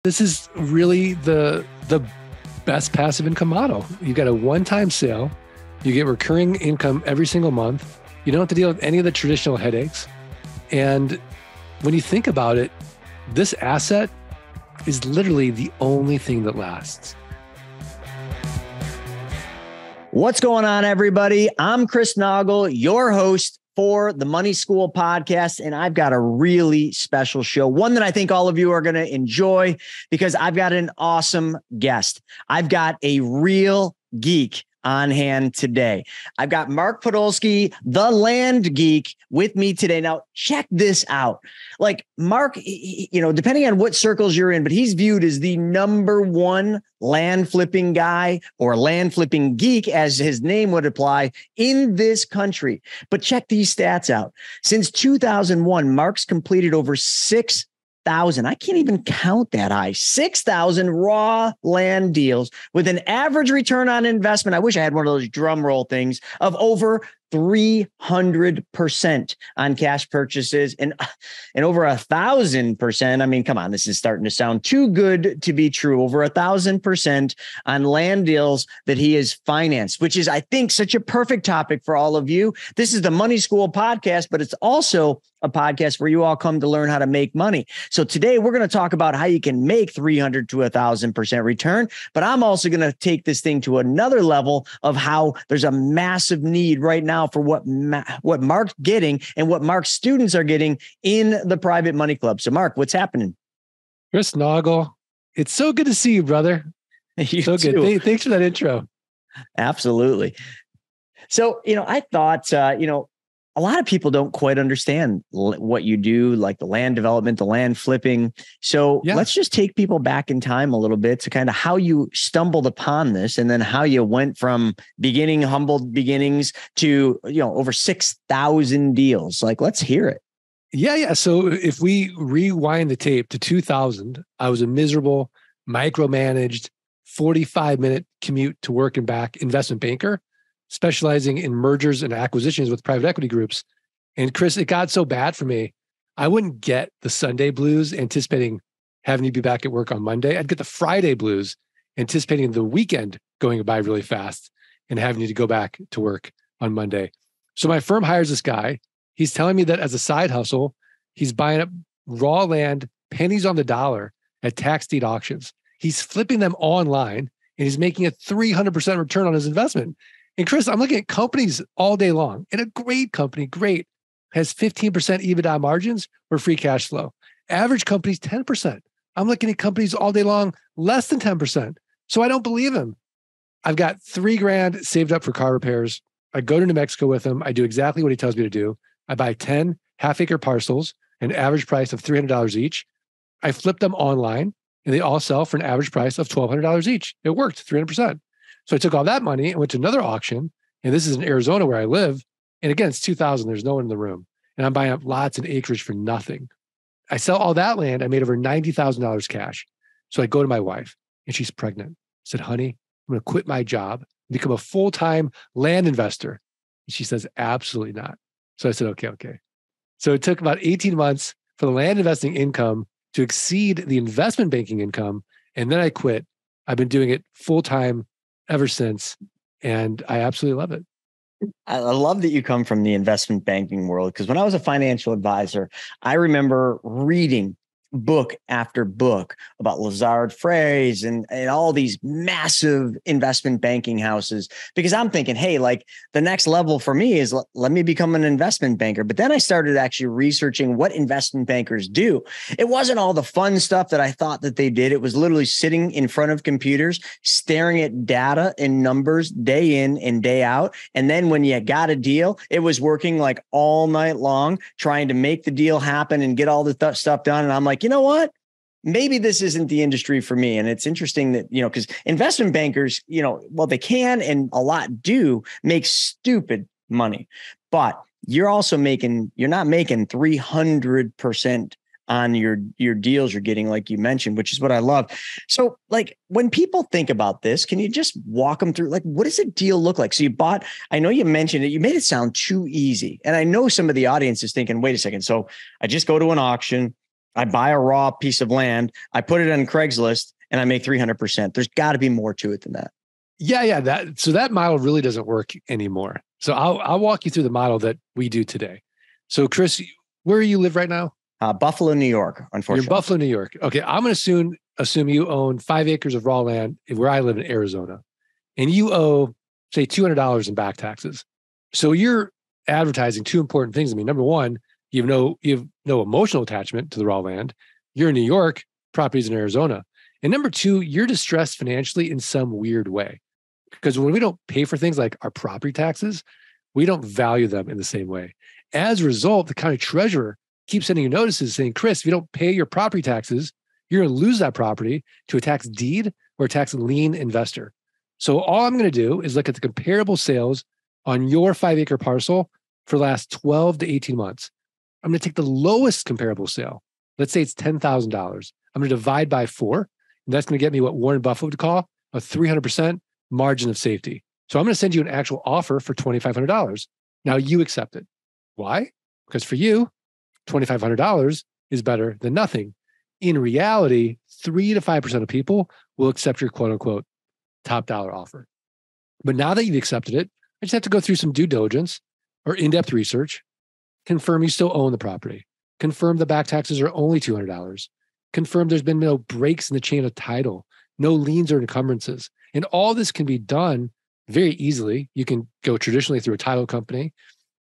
This is really the best passive income model. You got a one-time sale. You get recurring income every single month. You don't have to deal with any of the traditional headaches. And when you think about it, this asset is literally the only thing that lasts. What's going on, everybody? I'm Chris Naugle, your host for the Money School podcast, and I've got a really special show, one that I think all of you are going to enjoy because I've got an awesome guest. I've got a real geek on hand today. I've got Mark Podolsky, the land geek, with me today. Now, check this out. Like Mark, depending on what circles you're in, but he's viewed as the number one land flipping guy or land flipping geek, as his name would apply, in this country. But check these stats out. Since 2001, Mark's completed over 6,000. I can't even count that high. 6,000 raw land deals with an average return on investment. I wish I had one of those drum roll things of over 300% on cash purchases and over 1,000%. I mean, come on, this is starting to sound too good to be true. Over 1,000% on land deals that he has financed, which is, I think, such a perfect topic for all of you. This is the Money School podcast, but it's also a podcast where you all come to learn how to make money. So today we're going to talk about how you can make 300 to 1,000% return, but I'm also going to take this thing to another level of how there's a massive need right now for what Mark's getting and what Mark's students are getting in the Private Money Club. So Mark, what's happening? Chris Naugle, it's so good to see you, brother. You so too. Good. Thanks for that intro. Absolutely. So, I thought, a lot of people don't quite understand what you do, like the land development, the land flipping. So Let's just take people back in time a little bit to kind of how you stumbled upon this and then how you went from humble beginnings to, over 6,000 deals. Like, let's hear it. Yeah. So if we rewind the tape to 2000, I was a miserable, micromanaged 45-minute commute to work and back investment banker, specializing in mergers and acquisitions with private equity groups. And Chris, it got so bad for me, I wouldn't get the Sunday blues anticipating having to be back at work on Monday. I'd get the Friday blues anticipating the weekend going by really fast and having to go back to work on Monday. So my firm hires this guy. He's telling me that as a side hustle, he's buying up raw land, pennies on the dollar at tax deed auctions. He's flipping them online and he's making a 300% return on his investment. And Chris, I'm looking at companies all day long, and a great company, has 15% EBITDA margins or free cash flow. Average companies, 10%. I'm looking at companies all day long, less than 10%. So I don't believe him. I've got $3,000 saved up for car repairs. I go to New Mexico with him. I do exactly what he tells me to do. I buy 10 half-acre parcels, an average price of $300 each. I flip them online, and they all sell for an average price of $1,200 each. It worked, 300%. So I took all that money and went to another auction. And this is in Arizona where I live. And again, it's 2000. There's no one in the room. And I'm buying up lots and acreage for nothing. I sell all that land. I made over $90,000 cash. So I go to my wife and she's pregnant. I said, honey, I'm going to quit my job and become a full-time land investor. And she says, absolutely not. So I said, okay. So it took about 18 months for the land investing income to exceed the investment banking income. And then I quit. I've been doing it full-time ever since. And I absolutely love it. I love that you come from the investment banking world, because when I was a financial advisor, I remember reading book after book about Lazard Frères and all these massive investment banking houses, because I'm thinking, hey, like the next level for me is let me become an investment banker. But then I started actually researching what investment bankers do. It wasn't all the fun stuff that I thought that they did. It was literally sitting in front of computers, staring at data and numbers day in and day out. And then when you got a deal, it was working like all night long, trying to make the deal happen and get all the stuff done. And I'm like, you know what? Maybe this isn't the industry for me. And it's interesting that, because investment bankers, well, they can, and a lot do make stupid money, but you're not making 300% on your deals you're getting, like you mentioned, which is what I love. So like when people think about this, can you just walk them through, like, what does a deal look like? So I know you mentioned it, you made it sound too easy. And I know some of the audience is thinking, wait a second. So I just go to an auction, I buy a raw piece of land, I put it on Craigslist, and I make 300%. There's got to be more to it than that. Yeah. That model really doesn't work anymore. So I'll walk you through the model that we do today. So Chris, where you live right now? Buffalo, New York, unfortunately. You're in Buffalo, New York. Okay. I'm going to assume you own 5 acres of raw land where I live in Arizona, and you owe, say, $200 in back taxes. So you're advertising two important things. I mean, number one, you have no emotional attachment to the raw land. You're in New York, properties in Arizona. And number two, you're distressed financially in some weird way. Because when we don't pay for things like our property taxes, we don't value them in the same way. As a result, the county treasurer keeps sending you notices saying, Chris, if you don't pay your property taxes, you're going to lose that property to a tax deed or a tax lien investor. So all I'm going to do is look at the comparable sales on your 5-acre parcel for the last 12 to 18 months. I'm going to take the lowest comparable sale. Let's say it's $10,000. I'm going to divide by 4, and that's going to get me what Warren Buffett would call a 300% margin of safety. So I'm going to send you an actual offer for $2,500. Now you accept it. Why? Because for you, $2,500 is better than nothing. In reality, 3 to 5% of people will accept your quote unquote top dollar offer. But now that you've accepted it, I just have to go through some due diligence or in-depth research, confirm you still own the property, confirm the back taxes are only $200, confirm there's been no breaks in the chain of title, no liens or encumbrances. And all this can be done very easily. You can go traditionally through a title company.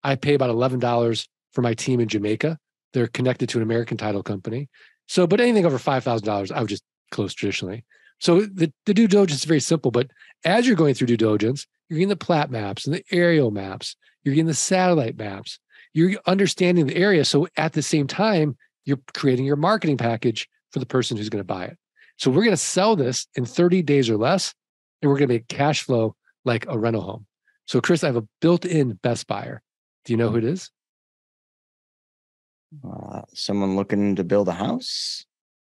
I pay about $11 for my team in Jamaica. They're connected to an American title company. So, but anything over $5,000, I would just close traditionally. So the due diligence is very simple, but as you're going through due diligence, you're getting the plat maps and the aerial maps, you're getting the satellite maps, you're understanding the area. So at the same time, you're creating your marketing package for the person who's going to buy it. So we're going to sell this in 30 days or less, and we're going to make cash flow like a rental home. So Chris, I have a built-in best buyer. Do you know who it is? Someone looking to build a house?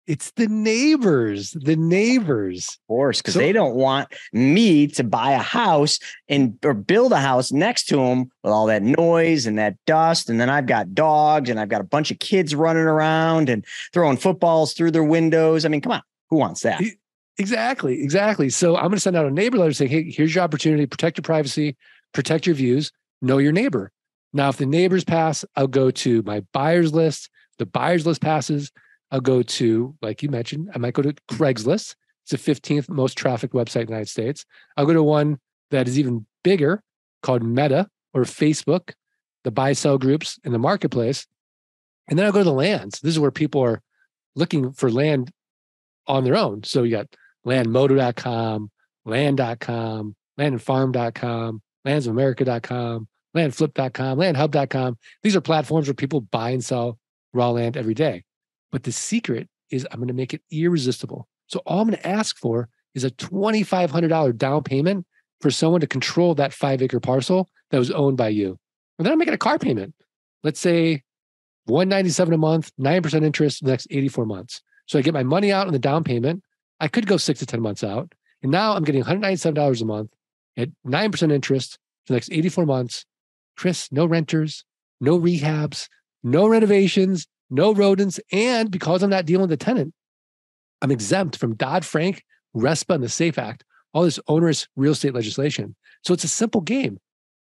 It's the neighbors. Of course, because they don't want me to buy a house or build a house next to them with all that noise and that dust. And then I've got dogs and I've got a bunch of kids running around and throwing footballs through their windows. I mean, come on, who wants that? Exactly. So I'm going to send out a neighbor letter saying, hey, here's your opportunity. Protect your privacy, protect your views, know your neighbor. Now, if the neighbors pass, I'll go to my buyers list. The buyers list passes. I'll go to, like you mentioned, I might go to Craigslist. It's the 15th most trafficked website in the United States. I'll go to one that is even bigger called Meta or Facebook, the buy-sell groups in the marketplace. And then I'll go to the lands. This is where people are looking for land on their own. So you got landmodo.com, land.com, landandfarm.com, landsofamerica.com, landflip.com, landhub.com. These are platforms where people buy and sell raw land every day. But the secret is I'm going to make it irresistible. So all I'm going to ask for is a $2,500 down payment for someone to control that 5-acre parcel that was owned by you. And then I'm making a car payment. Let's say $197 a month, 9% interest in the next 84 months. So I get my money out on the down payment. I could go 6 to 10 months out. And now I'm getting $197 a month at 9% interest for the next 84 months. Chris, no renters, no rehabs, no renovations, no rodents. And because I'm not dealing with the tenant, I'm exempt from Dodd-Frank, RESPA, and the SAFE Act, all this onerous real estate legislation. So it's a simple game.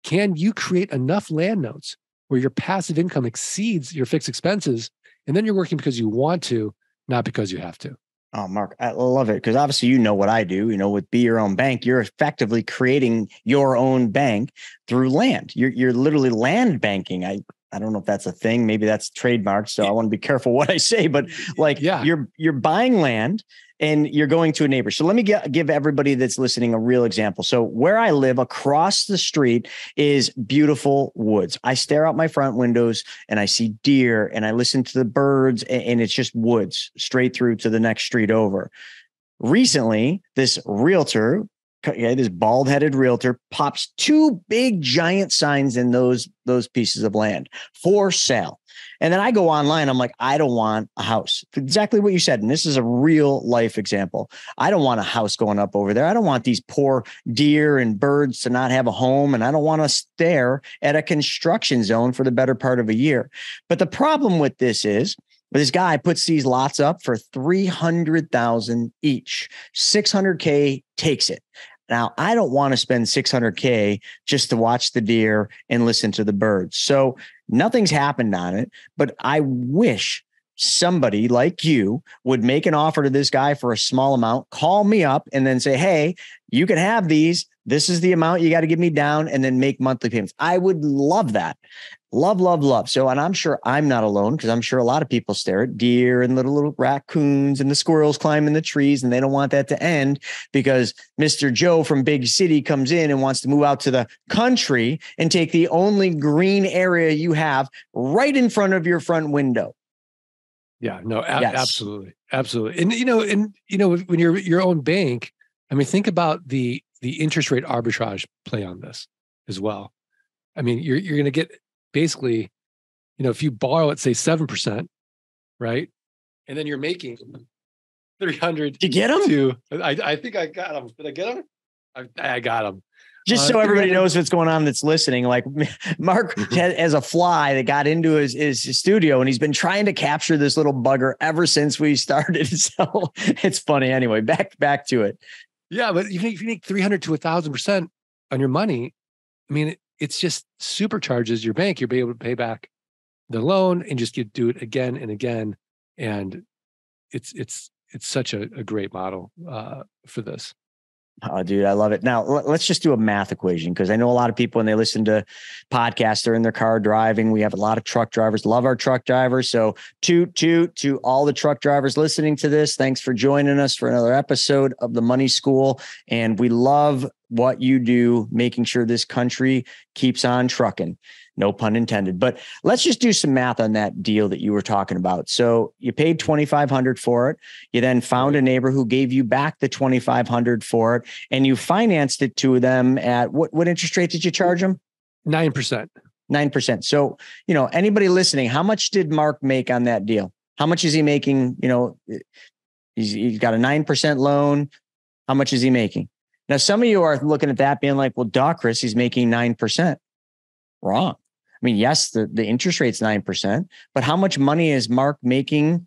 Can you create enough land notes where your passive income exceeds your fixed expenses? And then you're working because you want to, not because you have to. Oh, Mark, I love it. Because obviously, you know what I do, with Be Your Own Bank, you're effectively creating your own bank through land. You're literally land banking. I don't know if that's a thing. Maybe that's trademarked. So I want to be careful what I say, but you're buying land and you're going to a neighbor. So let me give everybody that's listening a real example. So where I live across the street is beautiful woods. I stare out my front windows and I see deer and I listen to the birds, and it's just woods straight through to the next street over. Recently, this realtor, this bald-headed realtor, pops 2 big giant signs in those pieces of land for sale. And then I go online. I'm like, I don't want a house. Exactly what you said. And this is a real life example. I don't want a house going up over there. I don't want these poor deer and birds to not have a home. And I don't want to stare at a construction zone for the better part of a year. But the problem with this is But this guy puts these lots up for 300,000 each. 600K takes it. Now, I don't want to spend 600K just to watch the deer and listen to the birds. So nothing's happened on it, but I wish somebody like you would make an offer to this guy for a small amount, call me up and then say, hey, you can have these. This is the amount you got to give me down, and then make monthly payments. I would love that. Love, love, love. So, and I'm sure I'm not alone, because I'm sure a lot of people stare at deer and little raccoons and the squirrels climbing the trees, and they don't want that to end because Mr. Joe from Big City comes in and wants to move out to the country and take the only green area you have right in front of your front window. Yeah, no, absolutely. Absolutely. And, when you're your own bank, I mean, think about the interest rate arbitrage play on this as well. I mean, you're going to get basically, if you borrow at say 7%, right? And then you're making 300. Did you get them? I think I got them. Did I get them? I got them. Just so everybody knows what's going on that's listening, like Mark has a fly that got into his studio, and he's been trying to capture this little bugger ever since we started. So it's funny. Anyway, back to it. Yeah, but if you make 300 to 1,000% on your money, I mean, it's just supercharges your bank. You'll be able to pay back the loan and just do it again and again. And it's such a great model for this. Oh, dude, I love it. Now, let's just do a math equation, because I know a lot of people, when they listen to podcasts, they're in their car driving. We have a lot of truck drivers, love our truck drivers. So to all the truck drivers listening to this, thanks for joining us for another episode of the Money School. And we love what you do, making sure this country keeps on trucking. No pun intended. But let's just do some math on that deal that you were talking about. So you paid $2,500 for it. You then found a neighbor who gave you back the $2,500 for it, and you financed it to them at what interest rate did you charge them? 9%. 9%. So, anybody listening, how much did Mark make on that deal? How much is he making? He's got a 9% loan. How much is he making? Now, some of you are looking at that being like, well, duh, Chris, he's making 9%. Wrong. I mean, yes, the interest rate's 9%, but how much money is Mark making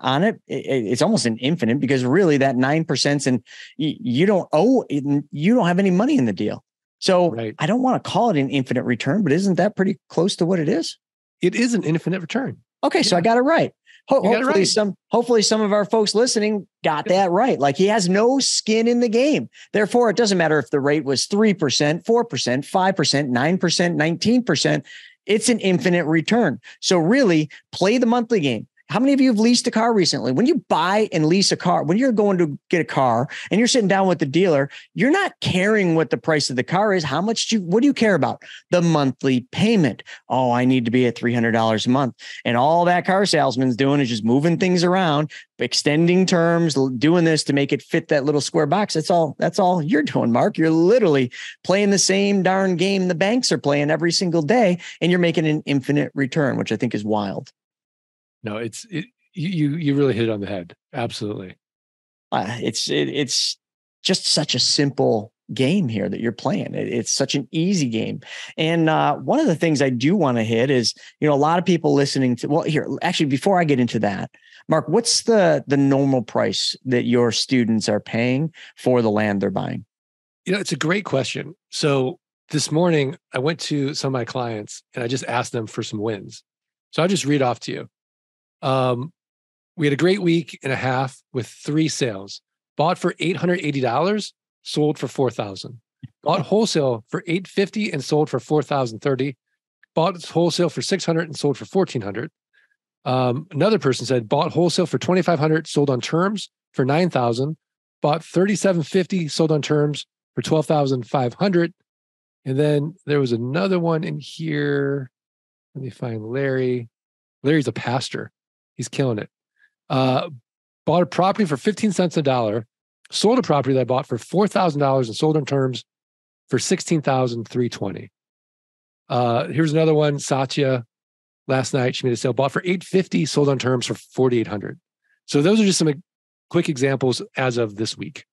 on it? It's almost an infinite, because really that 9%, and you don't have any money in the deal. So right. I don't want to call it an infinite return, but isn't that pretty close to what it is? It is an infinite return. Okay. So I got it right. Hopefully some of our folks listening got that right. Like, he has no skin in the game. Therefore, it doesn't matter if the rate was 3%, 4%, 5%, 9%, 19%. It's an infinite return. So really play the monthly game. How many of you have leased a car recently? When you buy and lease a car, when you're going to get a car and you're sitting down with the dealer, you're not caring what the price of the car is. What do you care about? The monthly payment. Oh, I need to be at $300 a month. And all that car salesman's doing is just moving things around, extending terms, doing this to make it fit that little square box. That's all you're doing, Mark. You're literally playing the same darn game the banks are playing every single day, and you're making an infinite return, which I think is wild. No, you really hit it on the head. Absolutely. It's just such a simple game here that you're playing. It's such an easy game. And one of the things I do want to hit is, a lot of people listening to, well, here, actually, before I get into that, Mark, what's the normal price that your students are paying for the land they're buying? It's a great question. So this morning I went to some of my clients and I just asked them for some wins. So I'll just read off to you. We had a great week and a half with 3 sales. Bought for $880, sold for $4,000. Bought wholesale for $850 and sold for $4,030. Bought wholesale for $600 and sold for $1,400. Another person said bought wholesale for $2,500, sold on terms for $9,000. Bought $3,750, sold on terms for $12,500. And then there was another one in here. Let me find Larry. Larry's a pastor. He's killing it. Bought a property for 15 cents a dollar, sold a property that I bought for $4,000 and sold on terms for $16,320. Here's another one. Satya, last night, she made a sale, bought for $850, sold on terms for $4,800. So those are just some quick examples as of this week.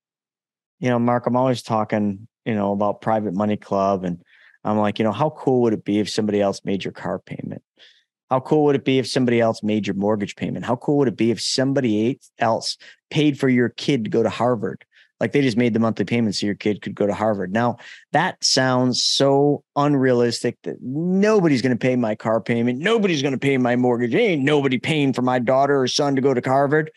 Mark, I'm always talking, about Private Money Club. And I'm like, how cool would it be if somebody else made your car payment? How cool would it be if somebody else made your mortgage payment? How cool would it be if somebody else paid for your kid to go to Harvard? Like they just made the monthly payment so your kid could go to Harvard. Now, that sounds so unrealistic that nobody's going to pay my car payment. Nobody's going to pay my mortgage. Ain't nobody paying for my daughter or son to go to Harvard.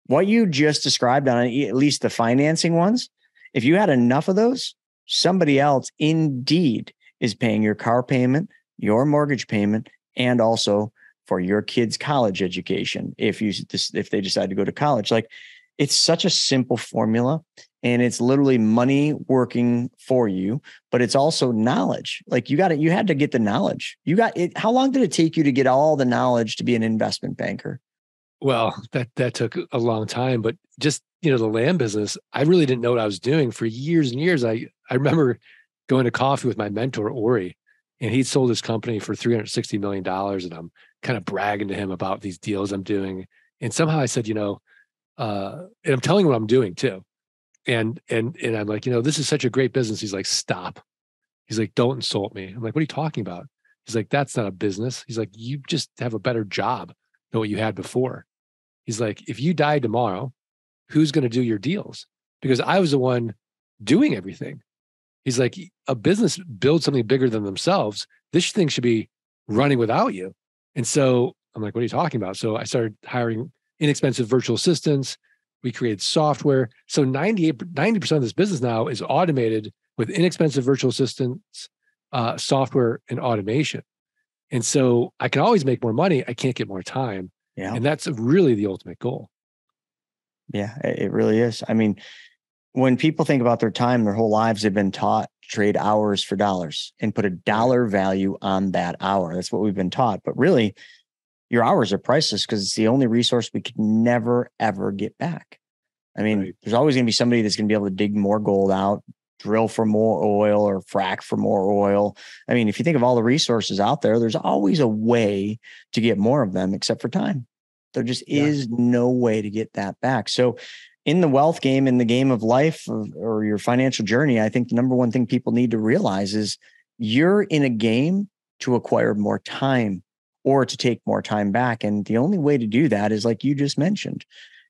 What you just described on at least the financing ones, if you had enough of those, somebody else indeed is paying your car payment, your mortgage payment, and also for your kid's college education. If they decide to go to college, like it's such a simple formula and it's literally money working for you, but it's also knowledge. Like you had to get the knowledge. You got it. How long did it take you to get all the knowledge to be an investment banker? Well, that took a long time, but just, the land business, I really didn't know what I was doing for years and years. I remember going to coffee with my mentor, Ori, and he'd sold his company for $360 million. And I'm kind of bragging to him about these deals I'm doing. And somehow I said, and I'm telling him what I'm doing too. And I'm like, this is such a great business. He's like, stop. He's like, don't insult me. I'm like, what are you talking about? He's like, that's not a business. He's like, you just have a better job than what you had before. He's like, if you die tomorrow, who's going to do your deals? Because I was the one doing everything. He's like, a business builds something bigger than themselves. This thing should be running without you. And so I'm like, what are you talking about? So I started hiring inexpensive virtual assistants. We created software. So 90% of this business now is automated with inexpensive virtual assistants, software, and automation. And so I can always make more money. I can't get more time. Yeah. And that's really the ultimate goal. Yeah, it really is. I mean, when people think about their time, their whole lives, they've been taught trade hours for dollars and put a dollar value on that hour. That's what we've been taught. But really, your hours are priceless because it's the only resource we could never, ever get back. I mean, There's always going to be somebody that's going to be able to dig more gold out, drill for more oil, or frack for more oil. I mean, if you think of all the resources out there, there's always a way to get more of them, except for time. There just is no way to get that back. So in the wealth game, in the game of life or your financial journey, I think the number one thing people need to realize is you're in a game to acquire more time or to take more time back. And the only way to do that is, like you just mentioned,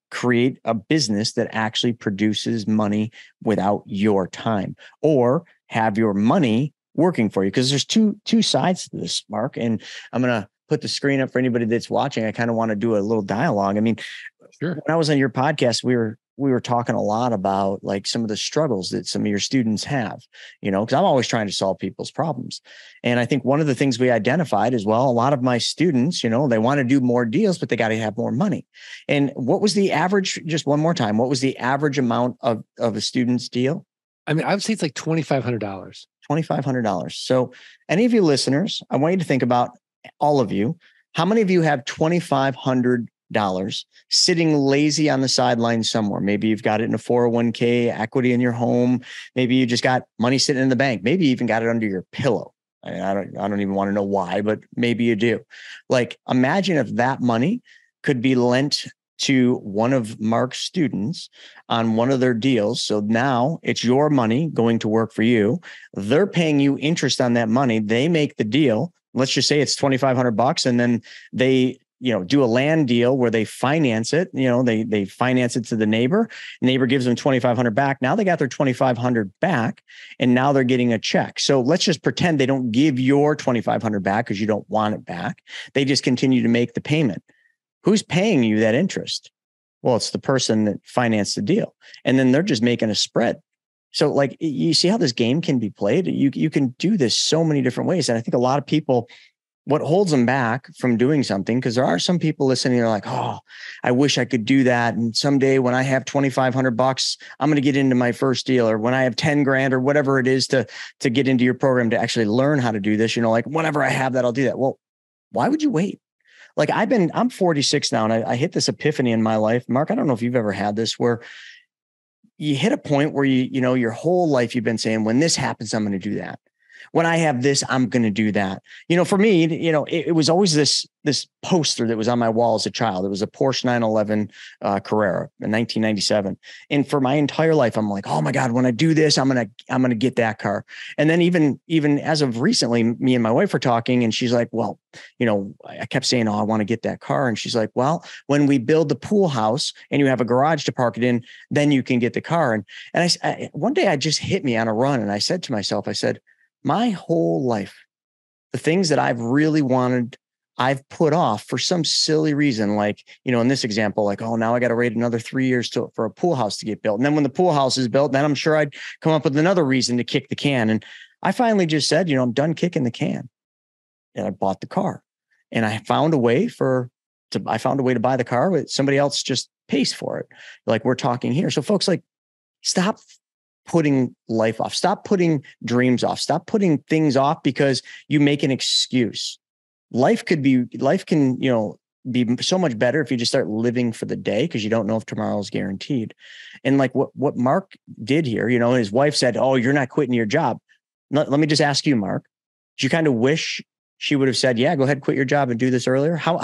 create a business that actually produces money without your time, or have your money working for you. Because there's two sides to this, Mark. And I'm going to put the screen up for anybody that's watching. I kind of want to do a little dialogue. I mean, sure. When I was on your podcast, we were talking a lot about like some of the struggles that some of your students have, because I'm always trying to solve people's problems. And I think one of the things we identified is, well, a lot of my students, they want to do more deals, but they got to have more money. And what was the average, just one more time, what was the average amount of a student's deal? I mean, I would say it's like $2,500. $2,500. So any of you listeners, I want you to think about all of you. How many of you have $2,500 sitting lazy on the sideline somewhere? Maybe you've got it in a 401k, equity in your home. Maybe you just got money sitting in the bank. Maybe you even got it under your pillow. I mean, I don't even want to know why, but maybe you do. Like, imagine if that money could be lent to one of Mark's students on one of their deals. So now it's your money going to work for you. They're paying you interest on that money. They make the deal. Let's just say it's $2,500, and then they, do a land deal where they finance it. They finance it to the neighbor. Neighbor gives them $2,500 back. Now they got their $2,500 back, and now they're getting a check. So let's just pretend they don't give your $2,500 back because you don't want it back. They just continue to make the payment. Who's paying you that interest? Well, it's the person that financed the deal, and then they're just making a spread. So like, you see how this game can be played? You can do this so many different ways. And I think a lot of people, what holds them back from doing something, because there are some people listening, they're like, oh, I wish I could do that. And someday when I have $2,500, I'm going to get into my first deal, or when I have 10 grand or whatever it is to get into your program to actually learn how to do this, like whenever I have that, I'll do that. Well, why would you wait? Like I'm 46 now, and I hit this epiphany in my life. Mark, I don't know if you've ever had this, where you hit a point where your whole life you've been saying, when this happens, I'm going to do that. When I have this, I'm going to do that. For me, it was always this poster that was on my wall as a child. It was a Porsche 911 Carrera in 1997. And for my entire life, I'm like, oh my God, when I do this, I'm going to get that car. And then even as of recently, me and my wife were talking, and she's like, well, I kept saying, oh, I want to get that car. And she's like, well, when we build the pool house and you have a garage to park it in, then you can get the car. And I one day it just hit me on a run. And I said to myself, I said, my whole life, the things that I've really wanted, I've put off for some silly reason. Like, in this example, like, oh, now I got to wait another 3 years for a pool house to get built. And then when the pool house is built, then I'm sure I'd come up with another reason to kick the can. And I finally just said, I'm done kicking the can. And I bought the car, and I found a way to buy the car, but somebody else just pays for it. Like we're talking here. So folks, like, stop putting life off, stop putting dreams off, stop putting things off because you make an excuse. Life can, be so much better if you just start living for the day, because you don't know if tomorrow is guaranteed. And like what Mark did here, his wife said, oh, you're not quitting your job. Let me just ask you, Mark, do you kind of wish she would have said, yeah, go ahead, quit your job and do this earlier? How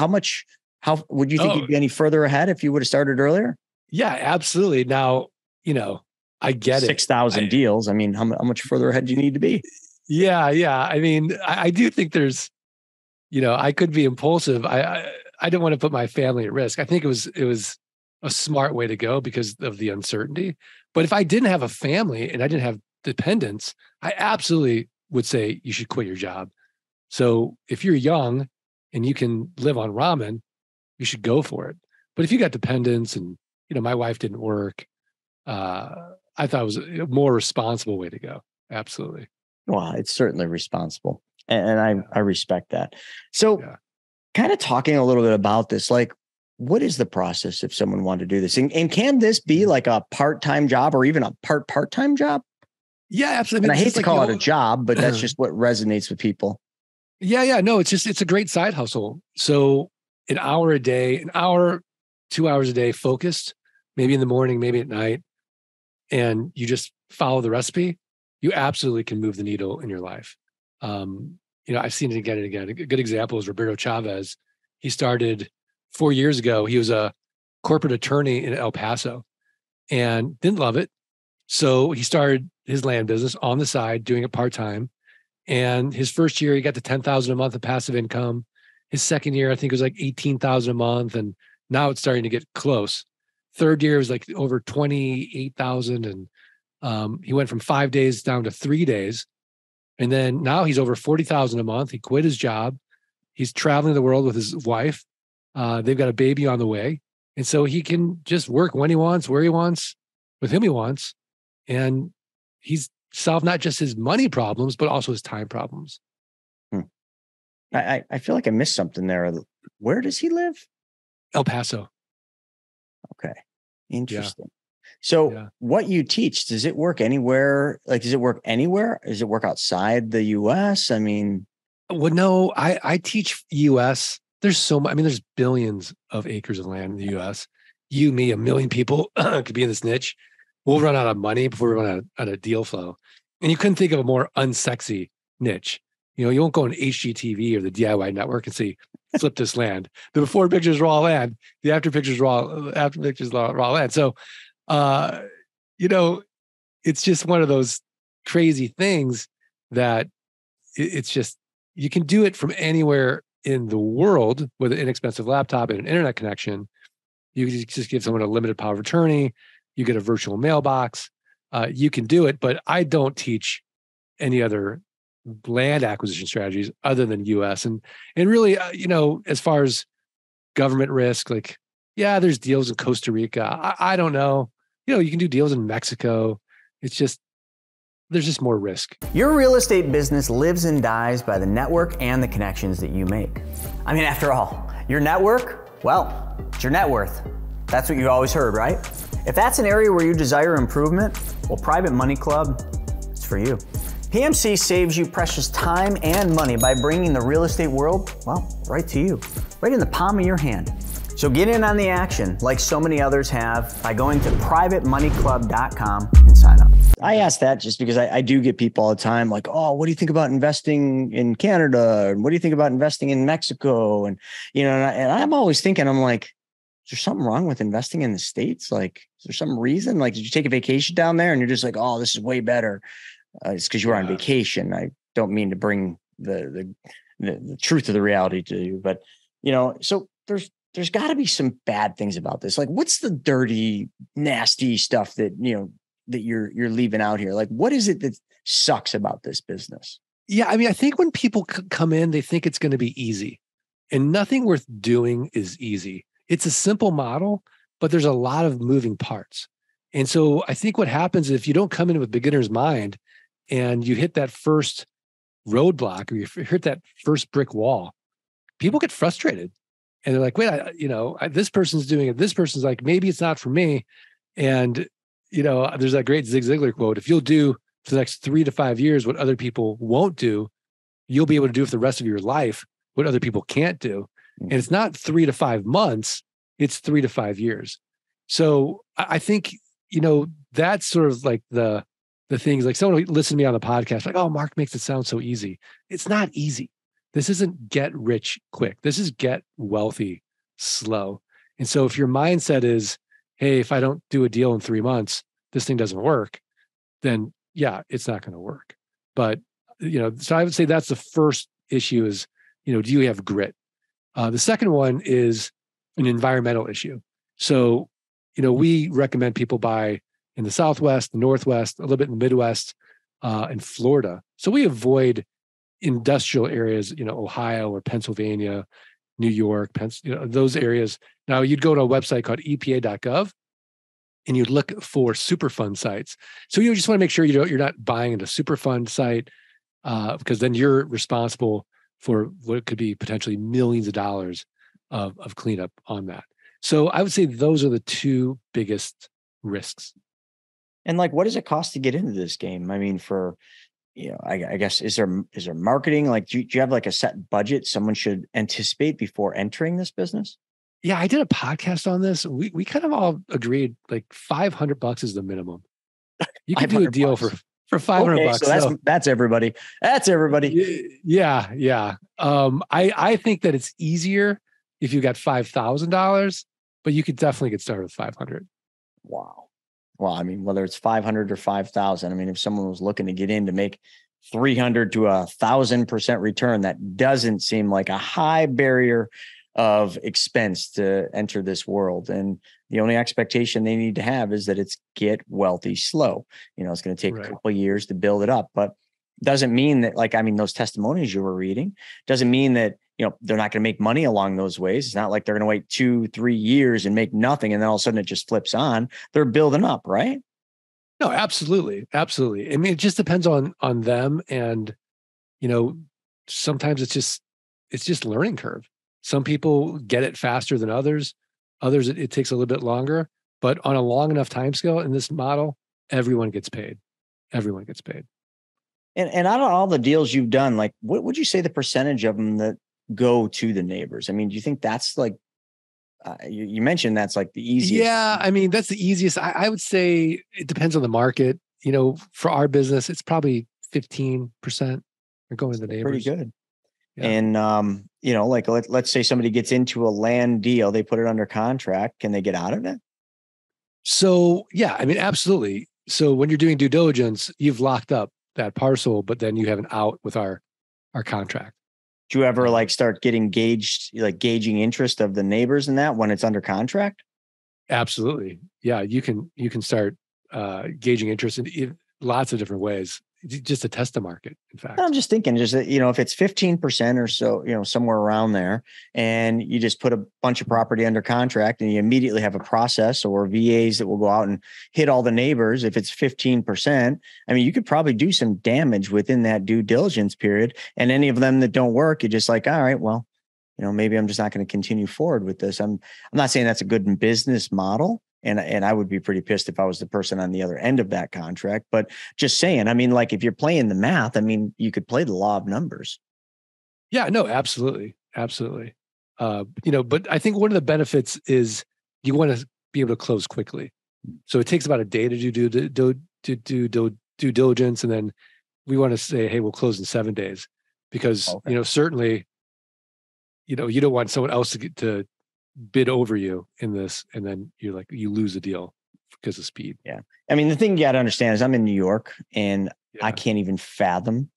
would you think you'd be any further ahead if you would have started earlier? Yeah, absolutely. Now, I get it. 6,000 deals. I mean, how much further ahead do you need to be? Yeah. I mean, I do think there's, I could be impulsive. I didn't want to put my family at risk. I think it was a smart way to go because of the uncertainty. But if I didn't have a family and I didn't have dependents, I absolutely would say you should quit your job. So if you're young and you can live on ramen, you should go for it. But if you got dependents and, my wife didn't work, I thought it was a more responsible way to go. Absolutely. Well, it's certainly responsible. And I respect that. So kind of talking a little bit about this, like, what is the process if someone wanted to do this? And can this be like a part-time job or even a part-time job? Yeah, absolutely. And I hate to call it a job, but that's just what resonates with people. Yeah. No, it's a great side hustle. So an hour a day, 2 hours a day focused, maybe in the morning, maybe at night, and you just follow the recipe, you absolutely can move the needle in your life. I've seen it again and again. A good example is Roberto Chavez. He started 4 years ago. He was a corporate attorney in El Paso and didn't love it. So he started his land business on the side, doing it part-time. And his first year, he got to $10,000 a month of passive income. His second year, I think it was like $18,000 a month. And now it's starting to get close. Third year was like over 28,000. And he went from 5 days down to 3 days. And then now he's over 40,000 a month. He quit his job. He's traveling the world with his wife. They've got a baby on the way. And so he can just work when he wants, where he wants, with whom he wants. And he's solved not just his money problems, but also his time problems. I feel like I missed something there. Where does he live? El Paso. Okay. Interesting. So what you teach, does it work anywhere? Like, does it work anywhere? Does it work outside the US? I mean, well, no, I teach US. There's so much, there's billions of acres of land in the US. You, me, a million people could be in this niche. We'll run out of money before we run out of deal flow. And you couldn't think of a more unsexy niche. You won't go on HGTV or the DIY network and say, flip this land. The before pictures raw land, the after pictures raw land. So, it's just one of those crazy things that it's just, you can do it from anywhere in the world with an inexpensive laptop and an internet connection. You can just give someone a limited power of attorney. You get a virtual mailbox. You can do it, but I don't teach any other land acquisition strategies other than US. And really, as far as government risk, like, there's deals in Costa Rica. I don't know. You can do deals in Mexico. It's just, there's just more risk. Your real estate business lives and dies by the network and the connections that you make. After all, your network, well, it's your net worth. That's what you always heard, right? If that's an area where you desire improvement, well, Private Money Club, it's for you. PMC saves you precious time and money by bringing the real estate world, well, right to you, right in the palm of your hand. So get in on the action like so many others have by going to privatemoneyclub.com and sign up. I ask that just because I do get people all the time like, oh, what do you think about investing in Canada? And what do you think about investing in Mexico? And, and I'm always thinking, I'm like, is there something wrong with investing in the States? Like, is there some reason? Like, did you take a vacation down there and you're just like, oh, this is way better? It's because you were on vacation. I don't mean to bring the truth of the reality to you, but so there's got to be some bad things about this. Like, what's the dirty, nasty stuff that that you're leaving out here? Like, what is it that sucks about this business? Yeah, I mean, I think when people come in, they think it's going to be easy, and nothing worth doing is easy. It's a simple model, but there's a lot of moving parts. And so I think what happens is if you don't come in with beginner's mind and you hit that first roadblock or you hit that first brick wall, people get frustrated and they're like, wait, this person's doing it. This person's like, maybe it's not for me. And, there's that great Zig Ziglar quote, if you'll do for the next 3 to 5 years what other people won't do, you'll be able to do for the rest of your life what other people can't do. And it's not 3 to 5 months, it's 3 to 5 years. So I think, that's sort of like the things, like someone listened to me on the podcast, like, oh, Mark makes it sound so easy. It's not easy. This isn't get rich quick. This is get wealthy slow. And so if your mindset is, hey, if I don't do a deal in 3 months, this thing doesn't work, then yeah, it's not going to work. But, so I would say that's the first issue is, do you have grit? The second one is an environmental issue. So, we recommend people buy in the Southwest, the Northwest, a little bit in the Midwest, and Florida. So we avoid industrial areas, Ohio or Pennsylvania, New York, those areas. Now you'd go to a website called EPA.gov and you'd look for Superfund sites. So you just want to make sure you're not buying into Superfund site because then you're responsible for what could be potentially millions of dollars of cleanup on that. So I would say those are the two biggest risks. And like, what does it cost to get into this game? I mean, I guess, is there marketing? Like, do you have like a set budget someone should anticipate before entering this business? Yeah, I did a podcast on this. We kind of all agreed like $500 is the minimum. You can do a deal for $500. So that's everybody. That's everybody. Yeah. I think that it's easier if you got $5,000, but you could definitely get started with 500. Wow. Well, I mean, whether it's 500 or 5,000, I mean, if someone was looking to get in to make 300 to 1,000% return, that doesn't seem like a high barrier of expense to enter this world. And the only expectation they need to have is that it's get wealthy slow. It's going to take a couple of years to build it up, but doesn't mean that, those testimonies you were reading doesn't mean that, they're not going to make money along those ways. It's not like they're going to wait 2-3 years and make nothing. And then all of a sudden it just flips on. They're building up, right? No, absolutely. Absolutely. I mean, it just depends on them. And, sometimes it's just learning curve. Some people get it faster than others. Others, it takes a little bit longer, but on a long enough time scale in this model, everyone gets paid. Everyone gets paid. And out of all the deals you've done, like, what would you say the percentage of them that go to the neighbors? I mean, do you think that's like, you mentioned that's like the easiest? Yeah, I mean, that's the easiest. I would say it depends on the market. For our business, it's probably 15% are going to the neighbors. Pretty good. Yeah. And, like let's say somebody gets into a land deal, they put it under contract. Can they get out of it? So, yeah, I mean, absolutely. So when you're doing due diligence, you've locked up that parcel, but then you have an out with our contract. Do you ever like start getting gauging interest of the neighbors in that when it's under contract? Absolutely. Yeah. You can start gauging interest in lots of different ways, just to test the market. In fact, I'm just thinking, if it's 15% or so, somewhere around there, and you just put a bunch of property under contract and you immediately have a process or VAs that will go out and hit all the neighbors. If it's 15%, I mean, you could probably do some damage within that due diligence period. And any of them that don't work, you're just like, all right, well, maybe I'm just not going to continue forward with this. I'm not saying that's a good business model. And I would be pretty pissed if I was the person on the other end of that contract. But just saying, I mean, like if you're playing the math, I mean, you could play the law of numbers. Yeah, no, absolutely. Absolutely. But I think one of the benefits is you want to be able to close quickly. So it takes about a day to do due diligence, and then we want to say, hey, we'll close in 7 days, because certainly, you don't want someone else to bid over you in this, and then you lose the deal because of speed. Yeah. I mean, the thing you got to understand is I'm in New York, and I can't even fathom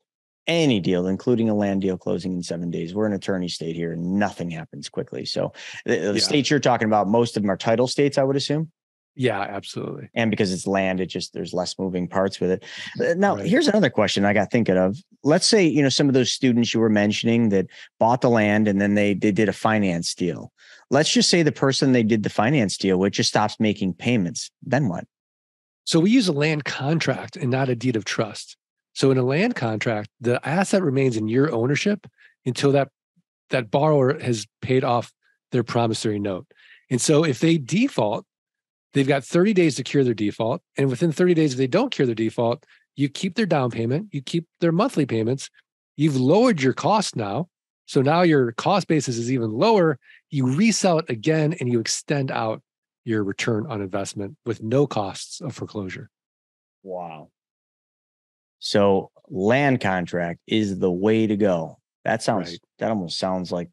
any deal, including a land deal, closing in 7 days. We're an attorney state here, and nothing happens quickly. So the states you're talking about, most of them are title states, I would assume. Yeah, absolutely. And because it's land, there's less moving parts with it. Now, here's another question I got thinking of. Let's say, some of those students you were mentioning that bought the land and then they did a finance deal. Let's just say the person they did the finance deal with just stops making payments. Then what? So we use a land contract and not a deed of trust. So in a land contract, the asset remains in your ownership until that borrower has paid off their promissory note. And so if they default, they've got 30 days to cure their default. And within 30 days, if they don't cure their default, you keep their down payment, you keep their monthly payments. You've lowered your cost now. So now your cost basis is even lower. You resell it again, and you extend out your return on investment with no costs of foreclosure. Wow. So land contract is the way to go. That almost sounds like,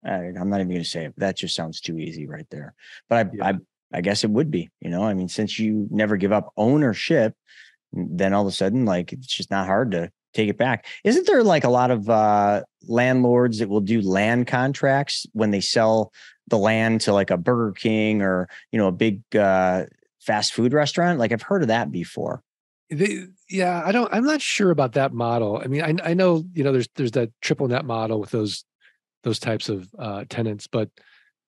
I'm not even going to say it. That just sounds too easy right there. But I guess it would be, I mean, since you never give up ownership, then all of a sudden, it's just not hard to take it back. Isn't there a lot of landlords that will do land contracts when they sell the land to a Burger King or, a big fast food restaurant? I've heard of that before. I'm not sure about that model. I mean, I know, there's that triple net model with those types of tenants, but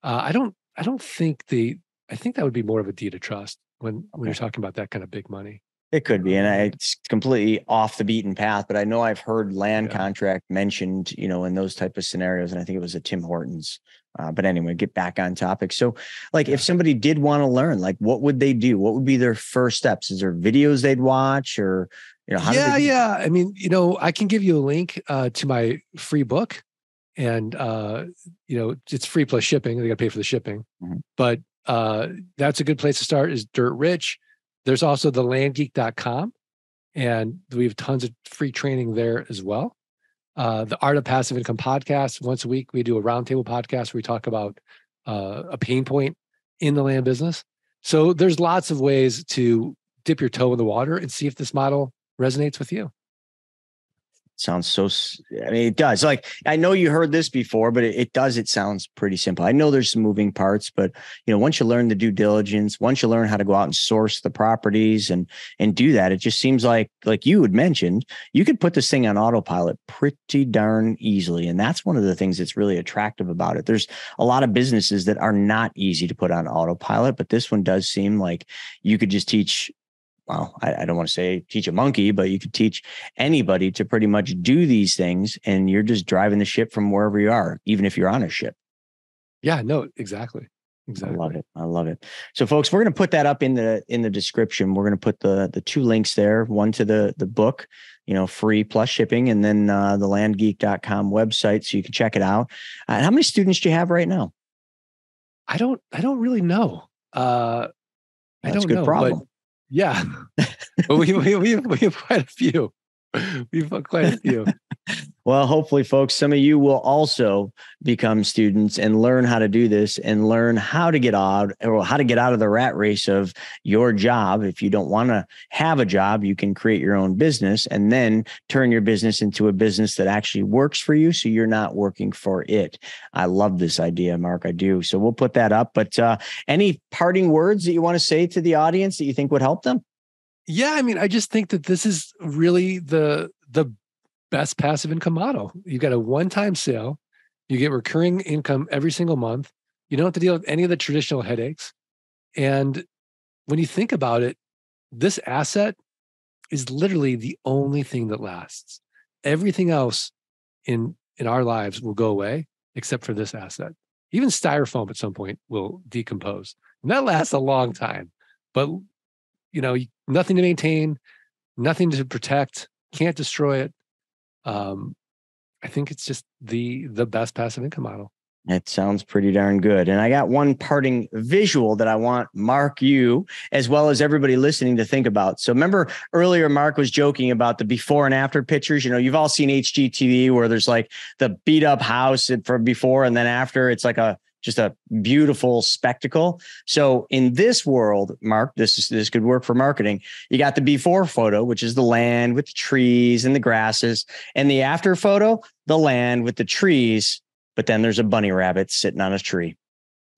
I don't think I think that would be more of a deed of trust when you're talking about that kind of big money. It could be. And it's completely off the beaten path, but I know I've heard land contract mentioned, in those type of scenarios. And I think it was a Tim Hortons. But anyway, get back on topic. So if somebody did want to learn, what would they do? What would be their first steps? Is there videos they'd watch, or, how I mean, I can give you a link to my free book, and, it's free plus shipping. They got to pay for the shipping, but that's a good place to start, is Dirt Rich. There's also the landgeek.com, and we have tons of free training there as well. The Art of Passive Income podcast. Once a week, we do a roundtable podcast where we talk about a pain point in the land business. So there's lots of ways to dip your toe in the water and see if this model resonates with you. Sounds so, I mean, it does. I know you heard this before, but it does. It sounds pretty simple. I know there's some moving parts, but once you learn the due diligence, once you learn how to go out and source the properties and do that, it just seems like you had mentioned, you could put this thing on autopilot pretty darn easily. And that's one of the things that's really attractive about it. There's a lot of businesses that are not easy to put on autopilot, but this one does seem like you could just teach. Well, I don't want to say teach a monkey, but you could teach anybody to pretty much do these things, and you're just driving the ship from wherever you are, even if you're on a ship. Yeah, no, exactly. I love it. So folks, we're going to put that up in the description. We're going to put the two links there, one to the book, free plus shipping, and then the landgeek.com website. So you can check it out. How many students do you have right now? I don't really know. That's a good problem. But yeah, but we have quite a few. We've got quite a few. Well, hopefully, folks, some of you will also become students and learn how to do this and learn how to get out of the rat race of your job. If you don't want to have a job, you can create your own business and then turn your business into a business that actually works for you, so you're not working for it. I love this idea, Mark. I do. So we'll put that up. But any parting words that you want to say to the audience that you think would help them? Yeah, I mean, I just think that this is really the best passive income model. You've got a one-time sale. You get recurring income every single month. You don't have to deal with any of the traditional headaches. And when you think about it, this asset is literally the only thing that lasts. Everything else in our lives will go away except for this asset. Even styrofoam at some point will decompose. And that lasts a long time. But nothing to maintain, nothing to protect, can't destroy it. I think it's just the best passive income model. It sounds pretty darn good. And I got one parting visual that I want Mark, you, as well as everybody listening to think about. So remember earlier, Mark was joking about the before and after pictures. You've all seen HGTV where there's like the beat up house from before and then after. It's like just a beautiful spectacle. So in this world, Mark, this could work for marketing. You got the before photo, which is the land with the trees and the grasses, and the after photo, the land with the trees. But then there's a bunny rabbit sitting on a tree.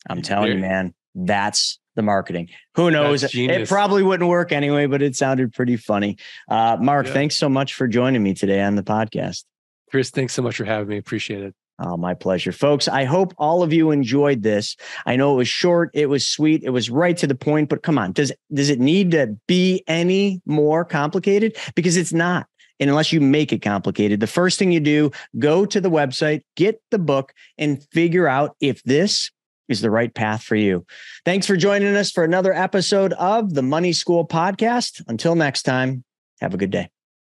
I'm telling you, man, that's the marketing. Who knows? It probably wouldn't work anyway, but it sounded pretty funny. Mark, thanks so much for joining me today on the podcast. Chris, thanks so much for having me. Appreciate it. Oh, my pleasure. Folks, I hope all of you enjoyed this. I know it was short. It was sweet. It was right to the point. But come on, does it need to be any more complicated? Because it's not. And unless you make it complicated, the first thing you do, go to the website, get the book, and figure out if this is the right path for you. Thanks for joining us for another episode of the Money School Podcast. Until next time, have a good day.